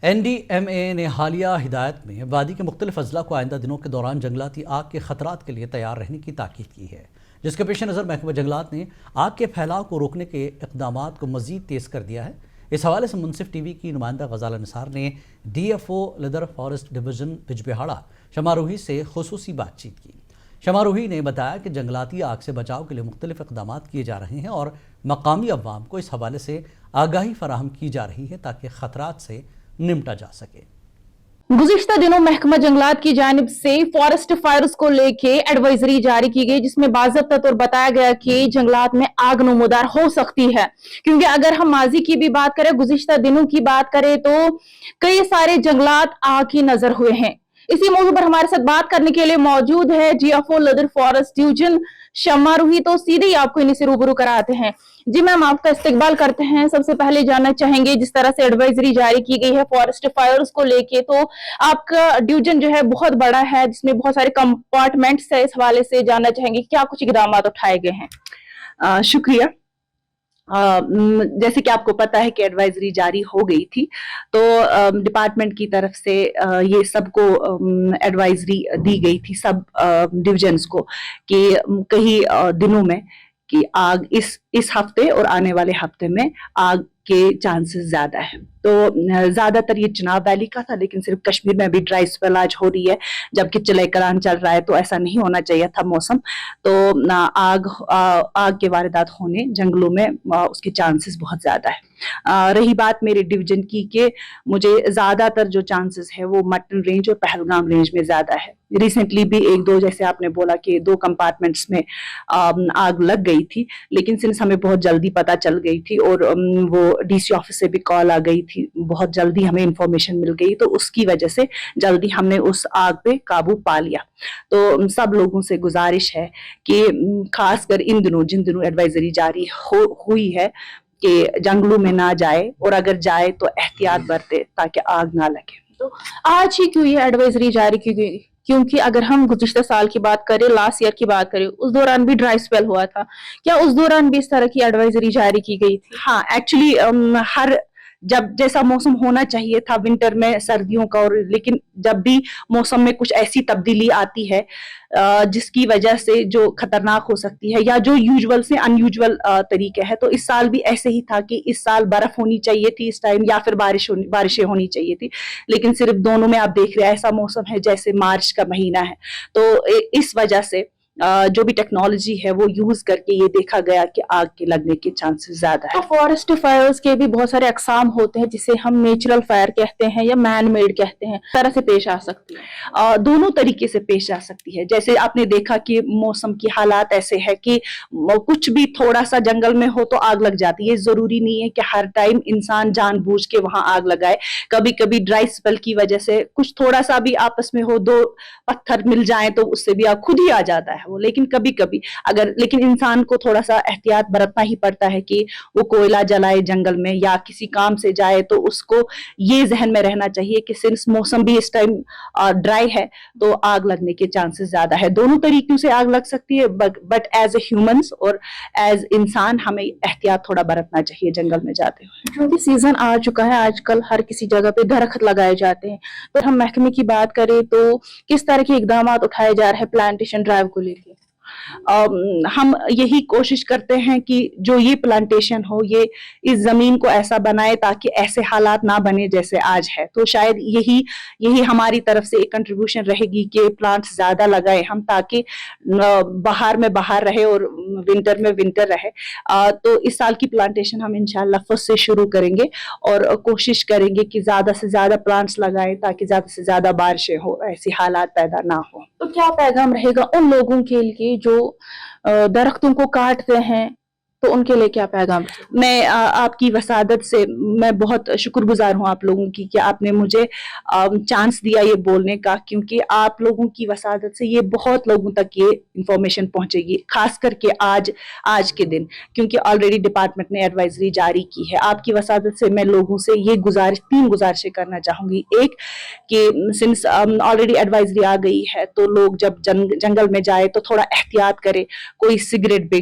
NDMA نے حالیہ ہدایت میں وادی کے مختلف اضلاع کو آئندہ دنوں کے دوران جنگلاتی آگ کے خطرات کے لیے تیار رہنے کی تاکید کی ہے، جس کے پیش نظر محکمہ جنگلات نے آگ کے پھیلاؤ کو روکنے کے اقدامات کو مزید تیز کر دیا ہے۔ اس حوالے سے منصف ٹی وی کی نمائندہ غزالہ نثار نے DFO لیدر فارسٹ ڈویژن بجبہاڑا شمع روحی سے خصوصی بات چیت کی۔ شمع روحی نے بتایا کہ جنگلاتی آگ سے بچاؤ کے لیے مختلف اقدامات کیے جا رہے ہیں اور مقامی عوام کو اس حوالے سے آگاہی فراہم کی جا رہی ہے تاکہ خطرات سے نمٹا جا سکے۔ گزشتہ دنوں محکمہ جنگلات کی جانب سے فارسٹ فائرز کو لے کے ایڈوائزری جاری کی گئی، جس میں باضابطہ طور بتایا گیا کہ جنگلات میں آگ نمودار ہو سکتی ہے، کیونکہ اگر ہم ماضی کی بھی بات کریں، گزشتہ دنوں کی بات کریں تو کئی سارے جنگلات آگ کی نظر ہوئے ہیں۔ اسی موضوع پر ہمارے ساتھ بات کرنے کے لیے موجود ہے DFO لیدر فارسٹ ڈویژن شمع روحی، تو سیدھے ہی آپ کو انہیں سے روبرو کراتے ہیں۔ جی میم، آپ کا استقبال کرتے ہیں۔ سب سے پہلے جاننا چاہیں گے، جس طرح سے ایڈوائزری جاری کی گئی ہے فارسٹ فائرز کو لے کے، تو آپ کا ڈویژن جو ہے بہت بڑا ہے، جس میں بہت سارے کمپارٹمنٹس ہیں۔ اس حوالے سے جاننا چاہیں گے کیا کچھ اقدامات اٹھائے گئے ہیں؟ شکریہ۔ جیسے کہ آپ کو پتا ہے کہ ایڈوائزری جاری ہو گئی تھی، تو ڈپارٹمنٹ کی طرف سے یہ سب کو ایڈوائزری دی گئی تھی، سب ڈویژنز کو، کہ کئی دنوں میں کہ آگ اس ہفتے اور آنے والے ہفتے میں آگ کے چانسز زیادہ ہے۔ تو زیادہ تر یہ چناب ویلی کا تھا، لیکن صرف کشمیر میں بھی ڈرائی اسپیل آج ہو رہی ہے، جبکہ چلے کلان چل رہا ہے، تو ایسا نہیں ہونا چاہیے تھا موسم۔ تو آگ کے واردات ہونے جنگلوں میں اس کے چانسز بہت زیادہ ہے۔ رہی بات میرے ڈویژن کی کہ مجھے زیادہ تر جو چانسز ہے وہ مٹن رینج اور پہلگام رینج میں زیادہ ہے۔ ریسنٹلی بھی ایک دو، جیسے آپ نے بولا کہ 2 کمپارٹمنٹس میں آگ لگ گئی تھی، لیکن سنس ہمیں بہت جلدی پتہ چل گئی تھی اور وہ DC آفس سے بھی کال آ گئی تھی، بہت جلدی ہمیں انفارمیشن مل گئی، تو اس کی وجہ سے جلدی ہم نے اس آگ پہ قابو پا لیا۔ تو سب لوگوں سے گزارش ہے کہ خاص کر ان دنوں، جن دنوں ایڈوائزری جاری ہوئی ہے، کہ جنگلوں میں نہ جائے، اور اگر جائے تو احتیاط برتے تاکہ آگ نہ لگے۔ تو آج ہی کیوں یہ ایڈوائزری جاری کی گئی؟ کیونکہ اگر ہم گزشتہ سال کی بات کریں، لاسٹ ایئر کی بات کریں، اس دوران بھی ڈرائی اسپیل ہوا تھا، کیا اس دوران بھی اس طرح کی ایڈوائزری جاری کی گئی تھی؟ ہاں، ایکچولی جب جیسا موسم ہونا چاہیے تھا ونٹر میں سردیوں کا، اور لیکن جب بھی موسم میں کچھ ایسی تبدیلی آتی ہے جس کی وجہ سے جو خطرناک ہو سکتی ہے، یا جو یوزول سے ان یوزول طریقے ہے، تو اس سال بھی ایسے ہی تھا کہ اس سال برف ہونی چاہیے تھی اس ٹائم، یا پھر بارشیں ہونی چاہیے تھی، لیکن صرف دونوں میں آپ دیکھ رہے ہیں ایسا موسم ہے جیسے مارچ کا مہینہ ہے۔ تو اس وجہ سے جو بھی ٹیکنالوجی ہے وہ یوز کر کے یہ دیکھا گیا کہ آگ کے لگنے کے چانسز زیادہ ہے۔ تو فارسٹ فائرز کے بھی بہت سارے اقسام ہوتے ہیں، جسے ہم نیچرل فائر کہتے ہیں یا مین میڈ کہتے ہیں، اس طرح سے پیش آ سکتی ہے؟ دونوں طریقے سے پیش آ سکتی ہے۔ جیسے آپ نے دیکھا کہ موسم کی حالات ایسے ہے کہ کچھ بھی تھوڑا سا جنگل میں ہو تو آگ لگ جاتی ہے۔ زروری نہیں ہے کہ ہر ٹائم انسان جان بوجھ کے وہاں آگ لگائے۔ کبھی کبھی ڈرائی اسپیل کی وجہ سے کچھ تھوڑا سا بھی آپس میں ہو، 2 پتھر مل جائیں تو اس سے بھی آگ خود ہی آ جاتا ہے وہ، لیکن کبھی کبھی لیکن انسان کو تھوڑا سا احتیاط برتنا ہی پڑتا ہے کہ وہ کوئلہ جلائے جنگل میں یا کسی کام سے جائے، تو اس کو یہ ذہن میں رہنا چاہیے کہ سنس موسم بھی اس ٹائم ڈرائی ہے تو آگ لگنے کے چانسز زیادہ ہے۔ دونوں طریقوں سے آگ لگ سکتی ہے، بٹ ایز اے ہیومنس اور ایز انسان ہمیں احتیاط تھوڑا برتنا چاہیے جنگل میں جاتے ہوئے۔ کیونکہ سیزن آ چکا ہے، آج کل ہر کسی جگہ پہ درخت لگائے جاتے ہیں، تو ہم محکمے کی بات کریں تو کس طرح کے اقدامات اٹھائے جا رہے ہیں پلانٹیشن ڈرائیو کو لے کے؟ ہم یہی کوشش کرتے ہیں کہ جو یہ پلانٹیشن ہو، یہ اس زمین کو ایسا بنائے تاکہ ایسے حالات نہ بنے جیسے آج ہے۔ تو شاید یہی ہماری طرف سے ایک کنٹریبیوشن رہے گی کہ پلانٹس زیادہ لگائے ہم، تاکہ بہار میں بہار رہے اور ونٹر میں ونٹر رہے۔ تو اس سال کی پلانٹیشن ہم انشاءاللہ فرسٹ سے شروع کریں گے، اور کوشش کریں گے کہ زیادہ سے زیادہ پلانٹس لگائیں تاکہ زیادہ سے زیادہ بارشیں ہو، ایسی حالات پیدا نہ ہو۔ تو کیا پیغام رہے گا ان لوگوں کے لیے جو درختوں کو کاٹتے ہیں، تو ان کے لیے کیا پیغام؟ میں آپ کی وسادت سے میں بہت شکر گزار ہوں آپ لوگوں کی کہ آپ نے مجھے چانس دیا یہ بولنے کا، کیونکہ آپ لوگوں کی وسادت سے یہ بہت لوگوں تک یہ انفارمیشن پہنچے گی، خاص کر کے آج کے دن، کیونکہ آلریڈی ڈپارٹمنٹ نے ایڈوائزری جاری کی ہے۔ آپ کی وسادت سے میں لوگوں سے یہ 3 گزارشیں کرنا چاہوں گی۔ ایک کہ سنس آلریڈی ایڈوائزری آ گئی ہے، تو لوگ جب جنگل میں جائے تو تھوڑا احتیاط کرے، کوئی سگریٹ بھی،